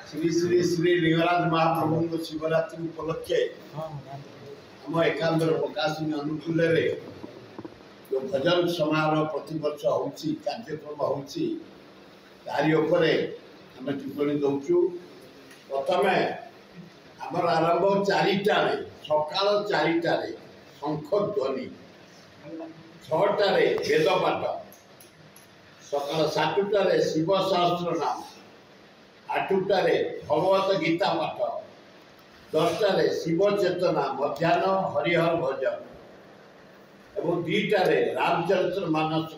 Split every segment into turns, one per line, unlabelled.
श्री श्री श्री लिंगराज महाप्रभु शिवरात्रि उपलक्षे आम एकांतर प्रकाशन अनुकूल जो भजन समारोह प्रति वर्ष कार्यक्रम होरी टिप्पणी दौचु। प्रथम आमर आरंभ 4टार सकाल 4टार शंख ध्वनि 6टार वेद पाठ सकाल 7टार शिव सहस्र नाम 8टार भगवत गीता पाठ 10टार शिव चेतना मध्याह्न हरिहर भजन एवं 2टार रामचरित्र मानस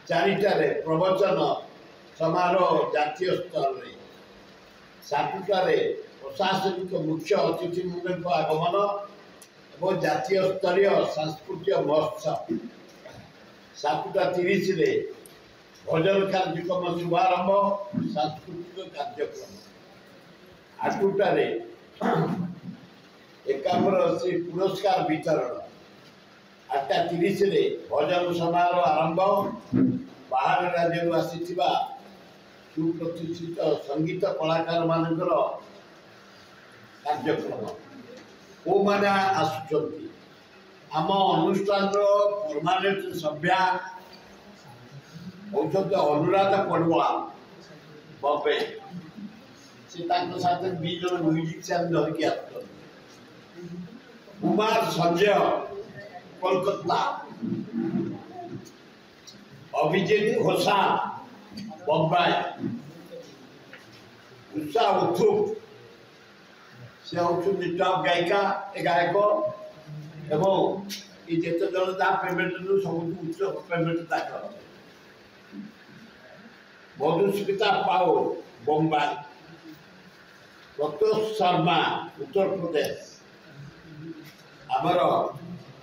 4टार प्रवचन समारोह जातीय स्तर में 7टार प्रशासनिक मुख्य अतिथि मंडल आगमन और जातीय स्तरीय सांस्कृतिक महोत्सव 7:30 भजन कार्यक्रम शुभारंभ सांस्कृतिक कार्यक्रम 8टार 51 पुरस्कार वितरण 8:30 भजन समारोह आरंभ बाहर राज्य आसी सुप्रतिष्ठित संगीत कलाकार मानकर कार्यक्रम को माने आसुचंती आम अनुष्ठान परमानेंट सभ्या होते अनुराधा पड़ुआ बबे से साथ 2 जन म्यूजिशियन धरिकी आस कुमार संजय कोलकाता अभिजीत घोषा बम्बाई उषा उथुप से होती टॉप गायिका गायक एवं ये जिते जन जहाँ पेमेंट सब उच्च पेमेंट ताकर मधुस्मिता पाउल बम्बाई प्रतोष शर्मा उत्तर प्रदेश आमर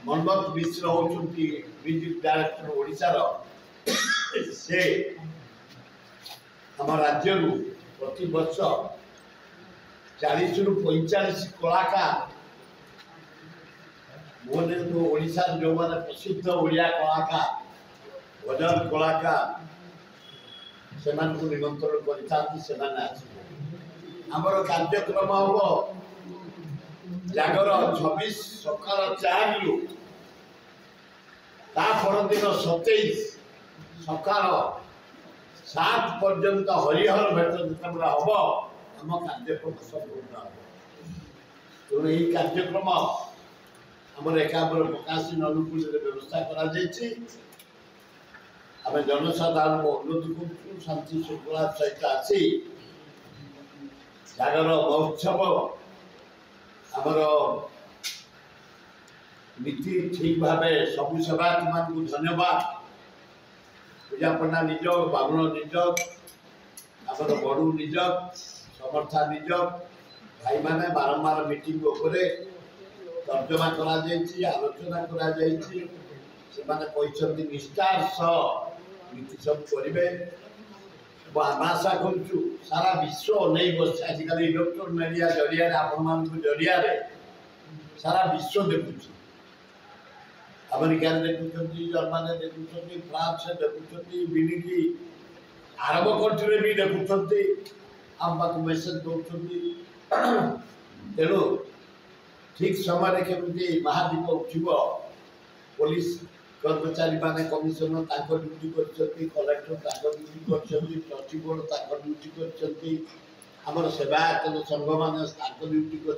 मनमथ मिश्र होती म्यूजिक डायरेक्टर ओडिशार से आम राज्य प्रति वर्ष 40 ରୁ 45 कलाकार मोने तो ओडिशा जो माने प्रसिद्ध ओडिया कलाकार भजन कलाकार से निमंत्रण कर आमर कार्यक्रम हम जागर 26 सकाल 4 रु परदिन 27 सकाल 7 पर्यंत हरिहर भेट जिते हम आम कार्यक्रम संपूर्ण तेणु यही कार्यक्रम आम एकांबर प्रकाशन अनुकूल व्यवस्था कर जनसाधारण को अनुरोध कर शांति श्रृंखला सहित आसी जागर महोत्सव आमर नीति ठीक भाव सबु सेवायत मान धन्यवाद पूजा पंडा निज बामुण निज आमर बड़ू निज समर्था निज भाई माने बारंबार मीटिंग उपरे तर्जमा करा जायछि आलोचना करा जायछि से माने कहते निष्ठार सह नीति सब करेंगे आम आशा करूँ सारा विश्व नहीं बस आजिकल इलेक्ट्रोनिक मीडिया जरिया आपण जरिया सारा विश्व देखुच अमेरिका देखुं जर्मनी देखुं फ्रांस देखुं बिनिकी आरब कंट्री भी देखुं आम पाक मेसेज दौरान तेणु ठीक समय केमती महादीप उठब पुलिस कर्मचारी माने कमिशनर ड्यूटी कलेक्टर ड्यूटी कर ड्यूटी कर सेवायत संघ मान ड्यूटी कर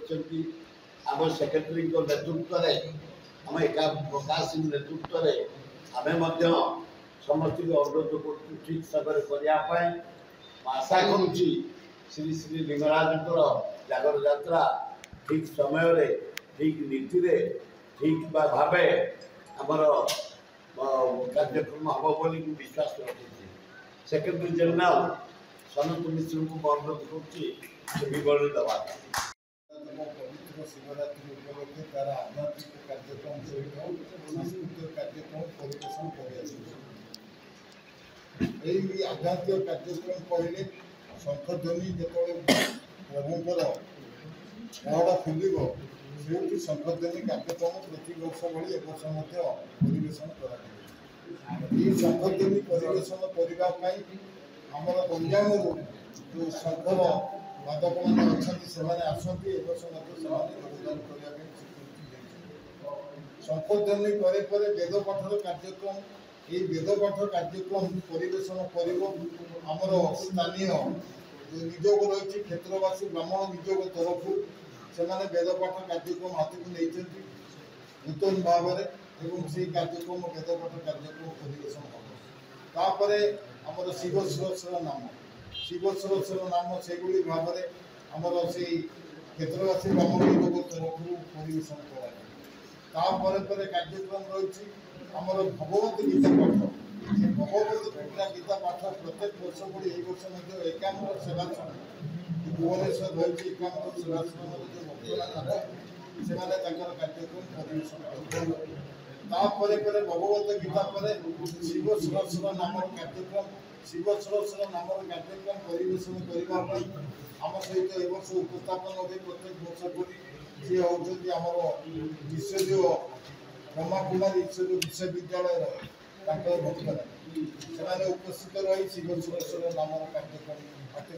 सेक्रेटरी नेतृत्व आम एका प्रकाश नेतृत्व आम समस्त अनुरोध कर ठीक समय करने आशा करुच्ची श्री श्री लिंगराज जागर यात्रा ठीक समय ठीक नीति ठीक भाव आमर कार्यक्रम हम बोली विश्वास रखी सेक्रेटरी जनरल सनत मिश्र को अनुरोध कर दवा
पवित्र शिवरात्रि उपलक्षे तार आध्यात्मिक कार्यक्रम सहित सांस्कृतिक कार्यक्रम परिवेशन कर आध्यात्मिक कार्यक्रम कहले शंखध्वनि जो प्रभुंर पहड़ा खुल से शंखध्वनि कार्यक्रम प्रति वर्ष भाई एक वर्ष परिवेशन कर शंखध्वनि परिवेशन करने आमर गंजाम जो संघर बाधक मैंने अच्छा से आसती ए वर्ष योगदान करने संशोधनी पर वेद पाठर कार्यक्रम ये वेद पाठ कार्यक्रम परिवेशन कर स्थानीय निजोग रही क्षेत्रवासी ब्राह्मण निजोग तरफ से वेद पाठ कार्यक्रम हाथ को नहीं नूतन भाव में से कार्यक्रम वेद पाठ कार्यक्रम परिवेशन हम आमर शिव सरस्वर नाम से भाव में आमर से क्षेत्रवासी ब्राह्मण निजोग तरफ परिवेशन कर कार्यक्रम रही आमर भगवत गीता पाठ से भगवत गीता पाठ प्रत्येक वर्ष पड़ी यही वर्ष एकाम्र सेवाश्रम भुवनेश्वर रही एकाम्र सेवाश्रम जो भक्तमान कार्यक्रम परिवेशन कर भगवत गीता पर शिव सरस्वर नाम कार्यक्रम शिव सरस्वर नाम कार्यक्रम परिवेशन करने आम सहित ए वर्ष उपस्थापन होते प्रत्येक वर्ष पड़ी सी होती आमर विश्वजीय ब्रह्मा कुमारी विश्वविद्यालय भक्तमान से उपस्थित रही शिव सरस्वर नाम कार्यक्रम हाथ को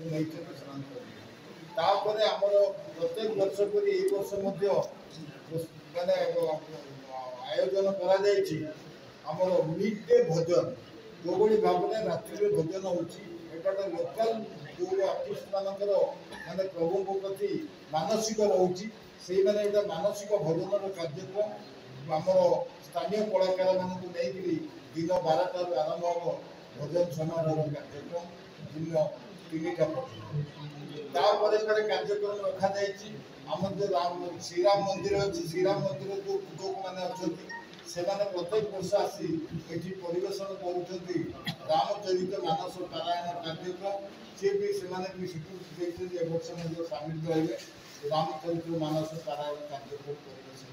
नहीं आमर प्रत्येक वर्ष पर यही वर्ष माने आयोजन कर मिड डे भोजन जो भाई भाव में रात्रि भोजन होता लोकल जो आर्टिस्ट मानकर माने प्रभु प्रति मानसिक रोचे से मानसिक भोजन कार्यक्रम आमर स्थानीय कलाकार मान नहीं दिन 12 आरंभ हम भोजन समारोह कार्यक्रम दिन 3टा कार्यक्रम रखा आम जो श्रीराम मंदिर अच्छी श्रीराम मंदिर जो पूजक मैंने अच्छा प्रत्येक वर्ष आसी ये परिवेशन कर रामचरित मानस पारायण कार्यक्रम सी भी स्वीकृति ए वर्ष सामिल रहे रामचरित मानस पारायण कार्यक्रम परिवेशन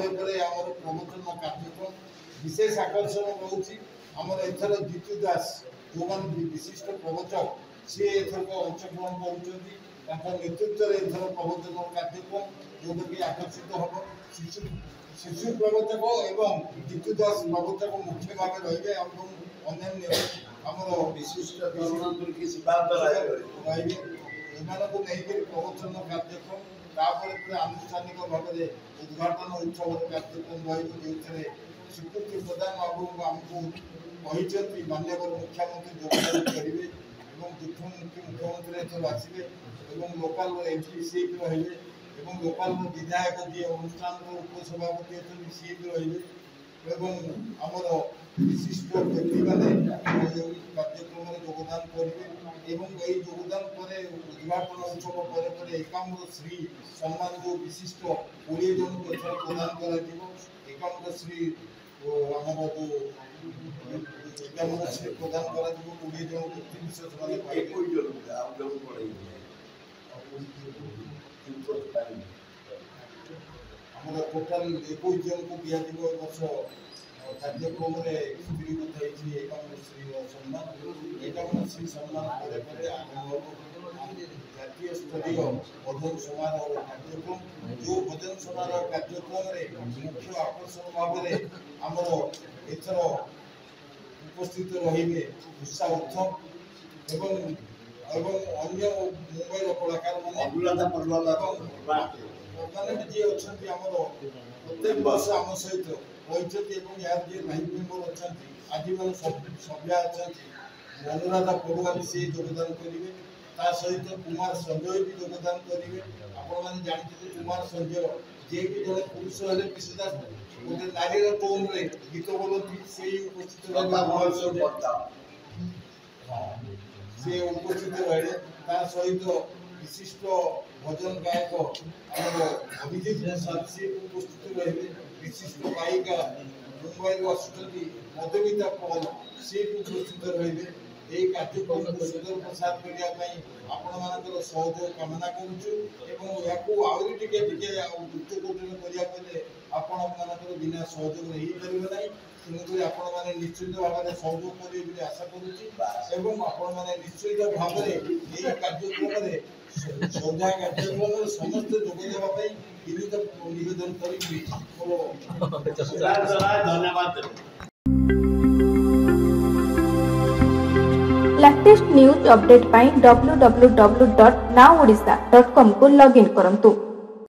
करने आमर प्रवचन कार्यक्रम विशेष आकर्षण रोचे आमर एथर जीतू दास जो मैंने विशिष्ट प्रवचक सी एथर अंशग्रहण कर नेतृत्व में एथर प्रवचन कार्यक्रम जो कि आकर्षित हम शिशु प्रवचक एवं जीतू दास प्रवचक मुख्य भाव रही अन्य आमर विशिष्ट नहीं प्रवचन कार्यक्रम आनुष्ठानिक भाव में उद्घाटन उत्सव कार्यक्रम रही स्वीकृति प्रदान आमको माननीय मुख्यमंत्री योगदान करेंगे मुख्यमंत्री आसवे लोकाल एमपी सी भी रही लोकाल विधायक जी अनुष्ठान उपसभापति अच्छे सी भी रही आमर विशिष्ट व्यक्ति मैंने कार्यक्रम योगदान करेंगे योगदान पर उद्घाटन उत्सव पर एकाम्र श्री सम्मान जो विशिष्ट 20 जन को प्रदान कर एकाम्र श्री आमर जो एकाम्र श्री प्रदान कर 20 जन को 300 टोटाल 21 जन को दिया वर्ष कार्यक्रम स्त्री बताई एकाम्र श्री सम्मान एकाम्र श्री सम्मान जातीय स्तरीय भोजन समारोह कार्यक्रम जो भोजन समारोह कार्यक्रम मुख्य आकर्षण भाव में आमर एथर उपस्थित रही उषा उत्थम एवं अन्य मुंबई कलाकार मैंने जी अच्छा प्रत्येक वर्ष आम सहित रही यार जी लाइफ मेम्बर अच्छा आजीवन सभ्या अच्छा अनुराधा पड़ुआ भी से योगदान करेंगे सहित कुमार संजय भी योगदान करेंगे आपण जानते कुमार संजय जे भी जड़े पुरुष हेले पिछला गोटे नारी टोन रे गीत बोलती से उपस्थित से उपस्थित रहे सहित विशिष्ट भजन गायक अभिजीत प्रसाद से उपस्थित रहे विशिष्ट गायिका मुंबई आसुँच मधुमिता पॉल सी उपस्थित रहे यही कार्यक्रम को सुंदर प्रसाद करने आपण मान सहयोग कामना करूँ आहरी टे उच्च कोटि करने आपण मान बिना सहयोग नहीं पारे ना तेणुक आपण मैंने निश्चित भाव में सहयोग करेंगे आशा करुँच आपण मैंने निश्चित भाव में यही कार्यक्रम सन्ध्या कार्यक्रम समस्त जोगदेवाई निवेदन करी
धन्यवाद।
लेटेस्ट न्यूज अपडेट पाई www.nowodisha.com को लॉगिन करंतु।